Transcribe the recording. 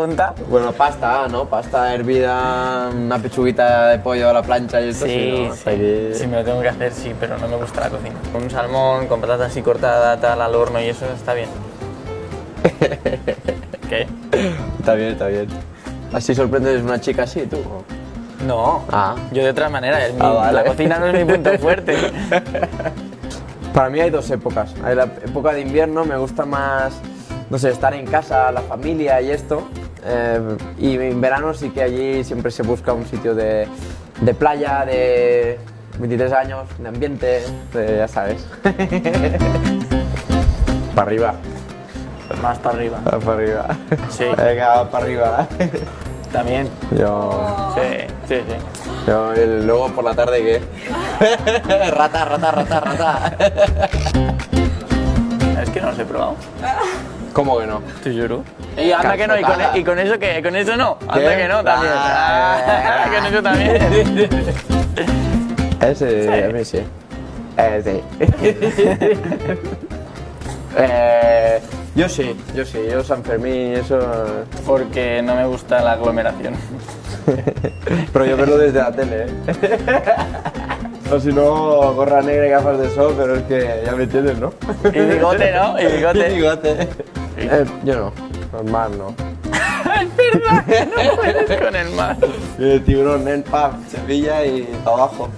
tonta. Bueno, pasta, ¿no? Pasta hervida, una pechuguita de pollo a la plancha y esto. Sí, ¿no? sí. Aquí... Si me lo tengo que hacer, sí, pero no me gusta la cocina. Con un salmón, con patata así cortada, tal, al horno y eso está bien. ¿Qué? Está bien, está bien. ¿Así sorprendes a una chica así, tú? No, Ah. yo de otra manera, Vale. la cocina no es mi punto fuerte. Para mí hay dos épocas. Hay la época de invierno, me gusta más, no sé, estar en casa, la familia y esto. Y en verano sí que allí siempre se busca un sitio de playa, de 23 años, de ambiente, ya sabes. Para arriba. Más para arriba. Para arriba. Sí. Venga, para arriba. También. Yo... Sí, sí, sí. Yo luego por la tarde, ¿qué? Rata, rata, rata, rata. Es que no los he probado. ¿Cómo que no? Te juro. Y anda que no, y con eso que, con eso no. Anda ¿Qué? que no, también. Ah. Con eso también. Ese, Sí. a mí sí. Sí. Yo San Fermín, eso... Porque no me gusta la aglomeración. Pero yo verlo desde la tele, ¿eh? O si no, gorra negra y gafas de sol, pero es que ya me entiendes, ¿no? Y bigote, ¿no? Y bigote. Y bigote. Yo no, normal no. Es verdad, no puedes con el mar. Tiburón, nen, pam, Sevilla y para abajo.